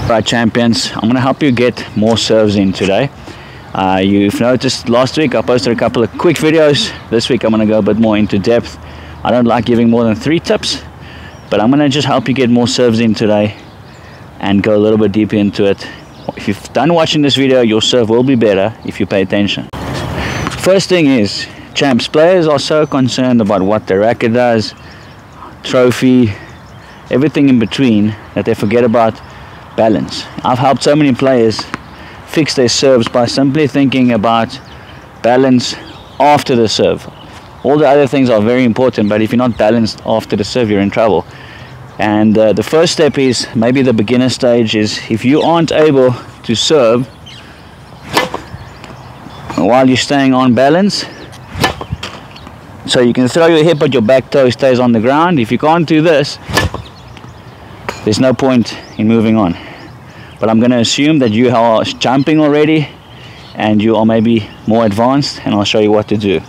Right, champions, I'm going to help you get more serves in today. You've noticed last week I posted a couple of quick videos. This week I'm going to go a bit more into depth. I don't like giving more than 3 tips, but I'm going to just help you get more serves in today and go a little bit deeper into it. If you've done watching this video, your serve will be better if you pay attention. First thing is, champs, players are so concerned about what their racket does, trophy, everything in between, that they forget about balance. I've helped so many players fix their serves by simply thinking about balance after the serve. All the other things are very important, but if you're not balanced after the serve, you're in trouble. And the first step is, maybe the beginner stage, is if you aren't able to serve while you're staying on balance, so you can throw your hip but your back toe stays on the ground. If you can't do this, there's no point in moving on. But I'm going to assume that you are jumping already and you are maybe more advanced, and I'll show you what to do.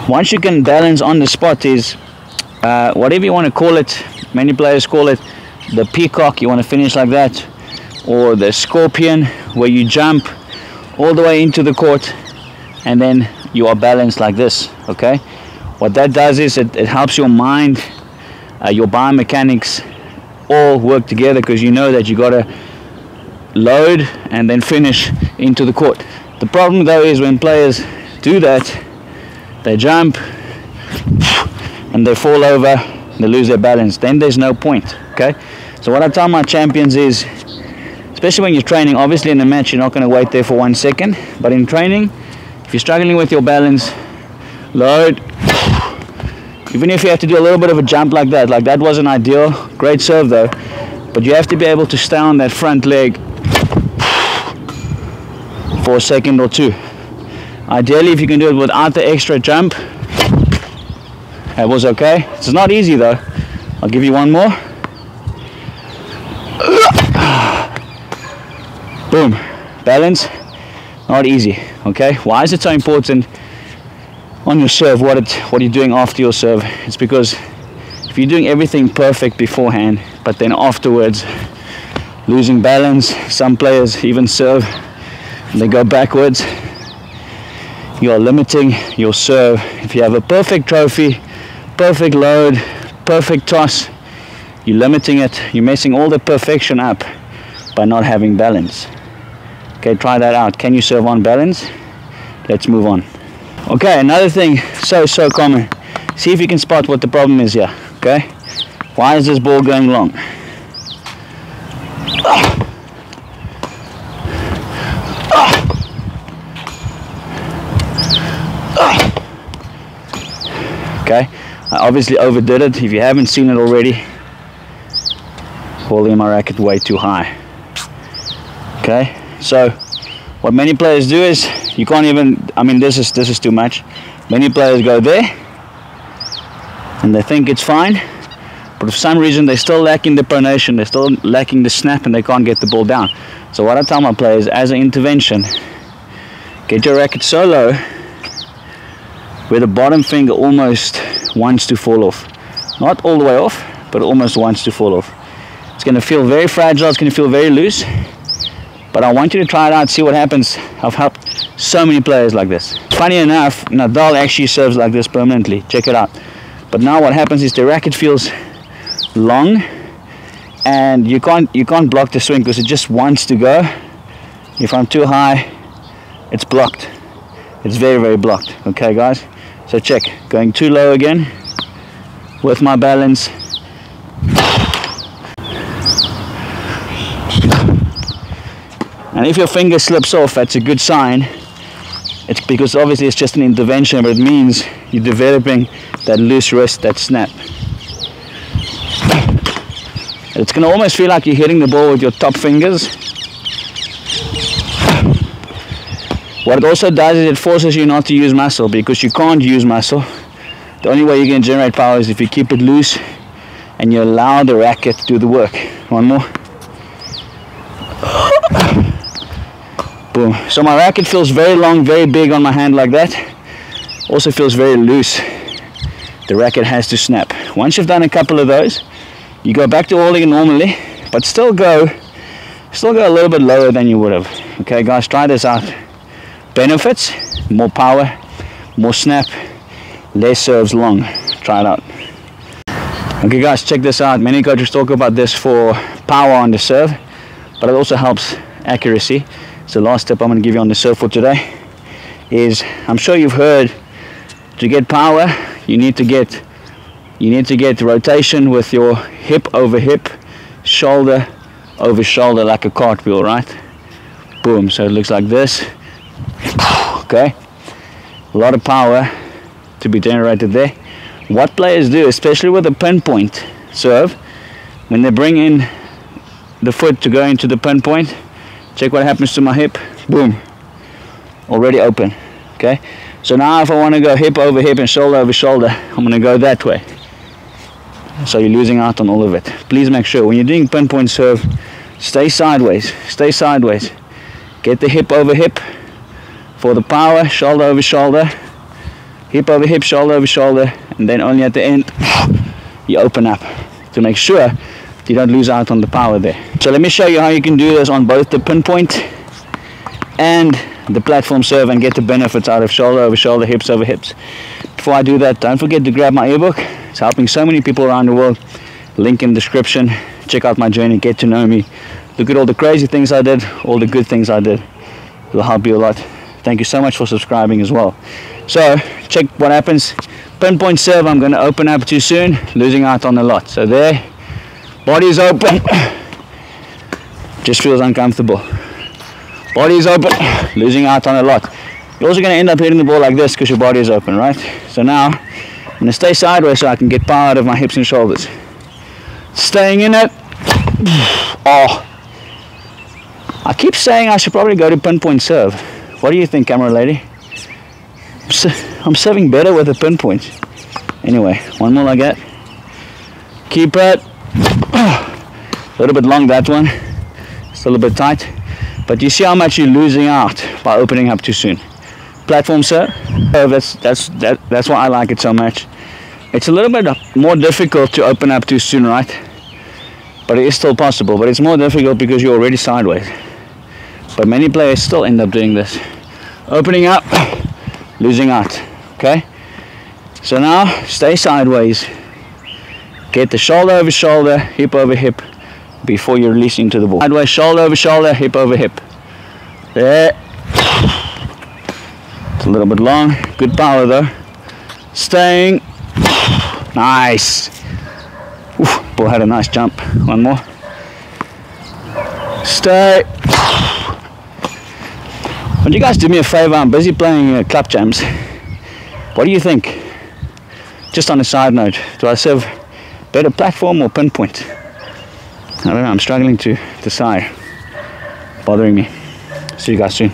Once you can balance on the spot is whatever you want to call it. Many players call it the peacock, you want to finish like that, or the scorpion, where you jump all the way into the court and then you are balanced like this. Okay, what that does is it helps your mind, your biomechanics all work together, because you know that you got to load and then finish into the court. The problem though is when players do that, they jump and they fall over, they lose their balance, then there's no point. Okay, so what I tell my champions is, especially when you're training, obviously in a match you're not going to wait there for 1 second, but in training, if you're struggling with your balance, load. Even if you have to do a little bit of a jump like that wasn't ideal. Great serve though, but you have to be able to stay on that front leg for a second or two. Ideally, if you can do it without the extra jump, that was okay. It's not easy though. I'll give you one more. Boom. Balance, not easy. Okay, why is it so important on your serve, what you're doing after your serve? It's because if you're doing everything perfect beforehand, but then afterwards losing balance, some players even serve and they go backwards, you are limiting your serve. If you have a perfect trophy, perfect load, perfect toss, you're limiting it. You're messing all the perfection up by not having balance. Okay, try that out. Can you serve on balance? Let's move on. Okay, another thing, so common. See if you can spot what the problem is here. Okay, why is this ball going long? Okay, I obviously overdid it. If you haven't seen it already, holding my racket way too high. Okay, so what many players do is, you can't even, I mean, this is too much. Many players go there and they think it's fine, but for some reason they're still lacking the pronation, they're still lacking the snap, and they can't get the ball down. So what I tell my players as an intervention, get your racket so low where the bottom finger almost wants to fall off. Not all the way off, but almost wants to fall off. It's going to feel very fragile, it's going to feel very loose, but I want you to try it out, see what happens. I've helped so many players like this. Funny enough, Nadal actually serves like this permanently. Check it out. But now what happens is the racket feels long and you can't block the swing because it just wants to go. If I'm too high, it's blocked. It's very, very blocked. Okay guys, so check, going too low again with my balance. And if your finger slips off, that's a good sign. It's because obviously it's just an intervention, but it means you're developing that loose wrist, that snap. It's going to almost feel like you're hitting the ball with your top fingers. What it also does is it forces you not to use muscle, because you can't use muscle. The only way you can generate power is if you keep it loose and you allow the racket to do the work. One more. Boom. So my racket feels very long, very big on my hand like that. Also feels very loose. The racket has to snap. Once you've done a couple of those, you go back to holding it normally, but still go Still go a little bit lower than you would have. Okay guys, try this out. Benefits, more power, more snap, less serves long. Try it out. Okay guys, check this out. Many coaches talk about this for power on the serve, but it also helps accuracy. So the last tip I'm going to give you on the serve for today is, I'm sure you've heard, to get power you need to get rotation with your hip over hip, shoulder over shoulder, like a cartwheel, right? Boom. So it looks like this. Okay, a lot of power to be generated there. What players do, especially with a pinpoint serve, when they bring in the foot to go into the pinpoint, check what happens to my hip. Boom, already open. Okay, so now if I want to go hip over hip and shoulder over shoulder, I'm going to go that way. So you're losing out on all of it. Please make sure when you're doing pinpoint serve, stay sideways, get the hip over hip for the power, shoulder over shoulder, hip over hip, shoulder over shoulder, and then only at the end you open up to make sure you don't lose out on the power there. So let me show you how you can do this on both the pinpoint and the platform serve and get the benefits out of shoulder over shoulder, hips over hips. Before I do that, don't forget to grab my ebook. It's helping so many people around the world. Link in the description. Check out my journey, get to know me, look at all the crazy things I did, all the good things I did. It will help you a lot. Thank you so much for subscribing as well. So check what happens. Pinpoint serve, I'm going to open up too soon, losing out on a lot. So there, body's open, just feels uncomfortable. Body's open, losing out on a lot. You're also going to end up hitting the ball like this because your body is open, right? So now I'm going to stay sideways so I can get power out of my hips and shoulders. Staying in it. Oh, I keep saying I should probably go to pinpoint serve. What do you think, camera lady? I'm serving better with a pinpoint. Anyway, one more like that. Keep it. A little bit long, that one. Still a bit tight. But you see how much you're losing out by opening up too soon. Platform serve. That's why I like it so much. It's a little bit more difficult to open up too soon, right? But it is still possible. But it's more difficult because you're already sideways. But many players still end up doing this. Opening up, losing out. Okay? So now, stay sideways. Get the shoulder over shoulder, hip over hip, before you release into the ball. Sideways, shoulder over shoulder, hip over hip. There. It's a little bit long. Good power though. Staying. Nice. Oof, ball had a nice jump. One more. Stay. Would you guys do me a favor? I'm busy playing club jams. What do you think? Just on a side note, do I serve better platform or pinpoint? I don't know, I'm struggling to decide. Bothering me. See you guys soon.